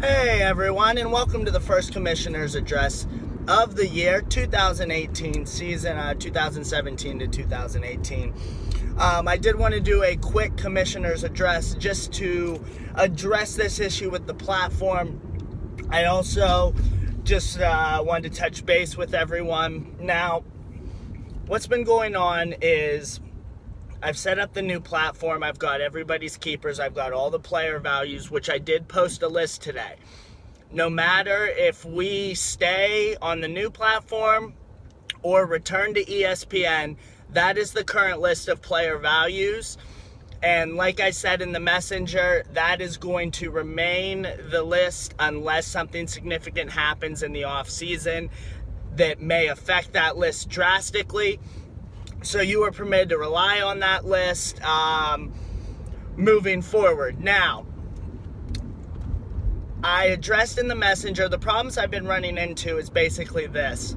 Hey everyone, and welcome to the first commissioner's address of the year 2018 season, 2017 to 2018. I did want to do a quick commissioner's address just to address this issue with the platform. I also just wanted to touch base with everyone. Now, what's been going on is I've set up the new platform. I've got everybody's keepers. I've got all the player values, which I did post a list today. No matter if we stay on the new platform or return to ESPN, that is the current list of player values. And like I said in the messenger, that is going to remain the list unless something significant happens in the off season that may affect that list drastically. So you are permitted to rely on that list moving forward. Now, I addressed in the messenger, the problems I've been running into is basically this.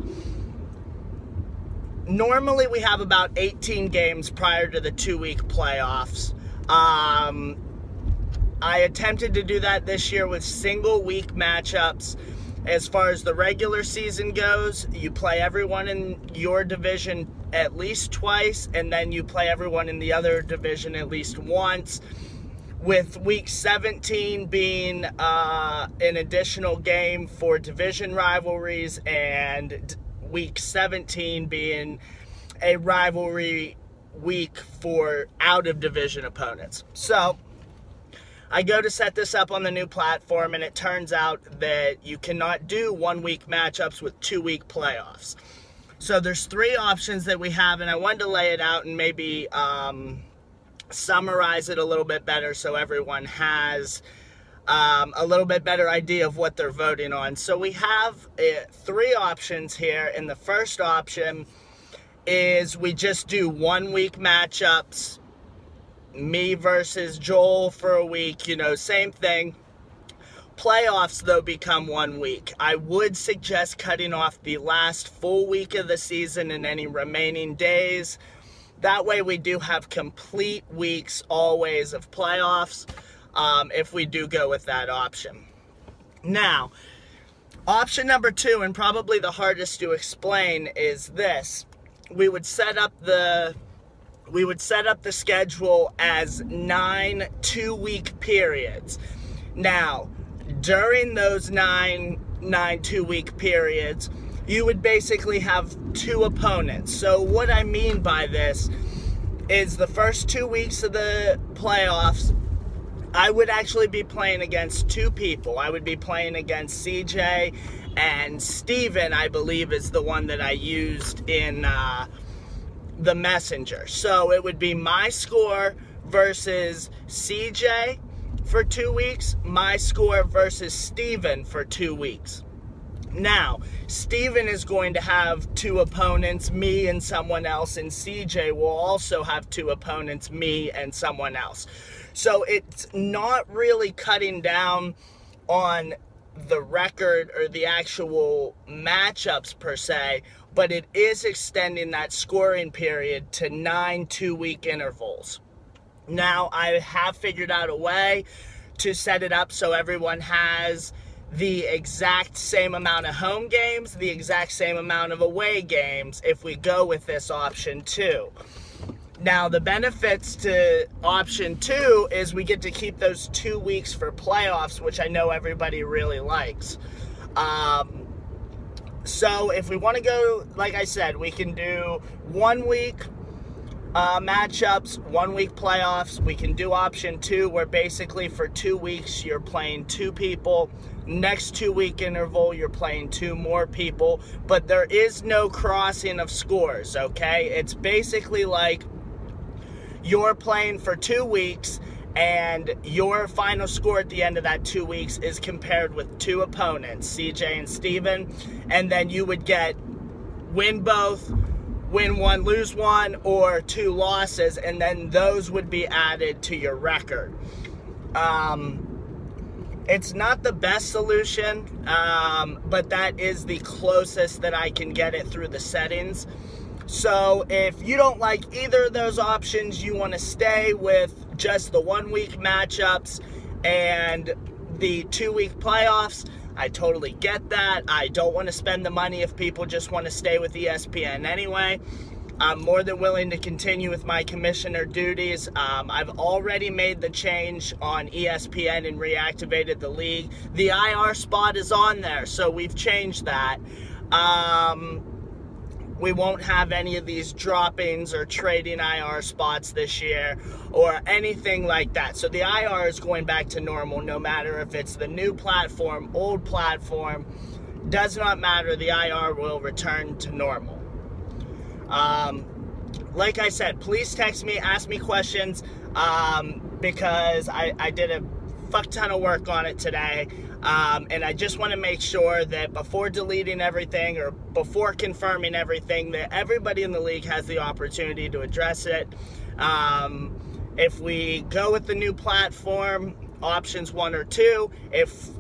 Normally we have about 18 games prior to the 2-week playoffs. I attempted to do that this year with single week matchups. As far as the regular season goes, you play everyone in your division at least twice, and then you play everyone in the other division at least once, with week 17 being an additional game for division rivalries and week 17 being a rivalry week for out-of-division opponents. So I go to set this up on the new platform, and it turns out that you cannot do 1-week matchups with 2-week playoffs. So there's 3 options that we have, and I wanted to lay it out and maybe summarize it a little bit better so everyone has a little bit better idea of what they're voting on. So we have 3 options here, and the first option is we just do 1-week matchups. Me versus Joel for a week, same thing. Playoffs, though, become 1 week. I would suggest cutting off the last full week of the season and any remaining days. That way we do have complete weeks always of playoffs if we do go with that option. Now, option number 2, and probably the hardest to explain, is this. We would set up the schedule as 9 2-week periods. Now, during those 9 2-week periods, you would basically have 2 opponents. So what I mean by this is the first 2 weeks of the playoffs, I would actually be playing against 2 people. I would be playing against CJ, and Steven, I believe, is the one that I used in the messenger. So it would be my score versus CJ for 2 weeks, my score versus Steven for 2 weeks. Now, Steven is going to have 2 opponents, me and someone else, and CJ will also have 2 opponents, me and someone else. So it's not really cutting down on the record or the actual matchups per se, but it is extending that scoring period to 9 2-week intervals. Now, I have figured out a way to set it up so everyone has the exact same amount of home games, the exact same amount of away games if we go with this option 2. Now, the benefits to option 2 is we get to keep those 2 weeks for playoffs, which I know everybody really likes. So if we want to go, like I said, we can do 1 week matchups, 1 week playoffs. We can do option 2 where basically for 2 weeks you're playing 2 people. Next 2-week interval you're playing 2 more people, but there is no crossing of scores, okay? It's basically like you're playing for 2 weeks and your final score at the end of that 2 weeks is compared with 2 opponents, CJ and Steven, and then you would get win both, win 1, lose 1, or 2 losses, and then those would be added to your record. It's not the best solution, but that is the closest that I can get it through the settings. So if you don't like either of those options, you want to stay with just the 1 week matchups and the 2-week playoffs. I totally get that. I don't want to spend the money if people just want to stay with ESPN anyway. I'm more than willing to continue with my commissioner duties. I've already made the change on ESPN and reactivated the league. The IR spot is on there, so we've changed that. We won't have any of these droppings or trading IR spots this year or anything like that. So the IR is going back to normal, no matter if it's the new platform, old platform. Does not matter. The IR will return to normal. Like I said, please text me, ask me questions, because I did a fuck ton of work on it today, and I just want to make sure that before deleting everything or before confirming everything, that everybody in the league has the opportunity to address it. If we go with the new platform, options 1 or 2, if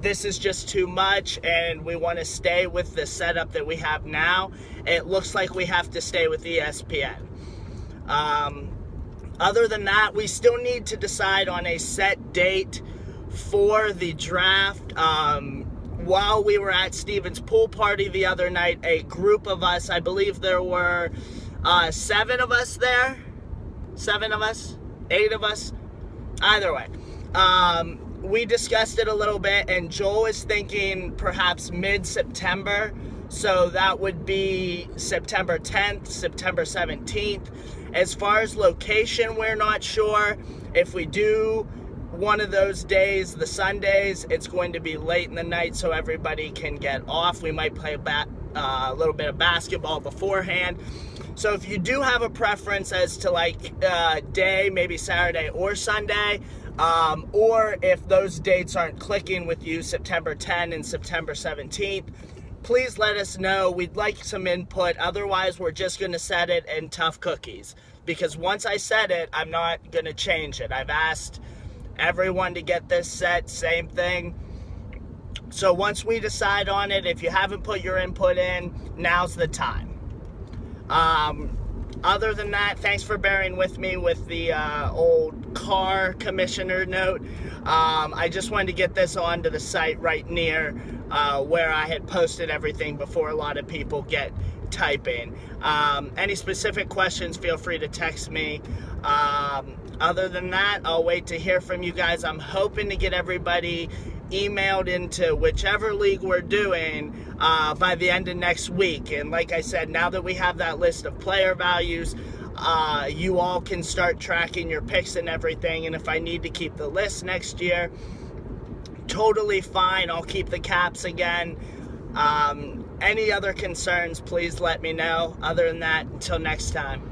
this is just too much and we want to stay with the setup that we have now, it looks like we have to stay with ESPN. Other than that, we still need to decide on a set date for the draft. While we were at Steven's pool party the other night, a group of us, I believe there were 7 of us there. 7 of us? 8 of us? Either way. We discussed it a little bit, and Joel is thinking perhaps mid-September. So that would be September 10th, September 17th. As far as location, we're not sure. If we do one of those days, the Sundays, it's going to be late in the night so everybody can get off. We might play a little bit of basketball beforehand. So if you do have a preference as to like day, maybe Saturday or Sunday, or if those dates aren't clicking with you, September 10 and September 17th, please let us know. We'd like some input. Otherwise, we're just going to set it in tough cookies. Because once I set it, I'm not going to change it. I've asked everyone to get this set, same thing. So once we decide on it, if you haven't put your input in, now's the time. Other than that, thanks for bearing with me with the old car commissioner note. I just wanted to get this onto the site right near where I had posted everything before a lot of people get typing. Any specific questions, feel free to text me. Other than that, I'll wait to hear from you guys. I'm hoping to get everybody emailed into whichever league we're doing by the end of next week. And like I said, now that we have that list of player values, you all can start tracking your picks and everything. And if I need to keep the list next year, totally fine. I'll keep the caps again. Any other concerns, please let me know. Other than that, until next time.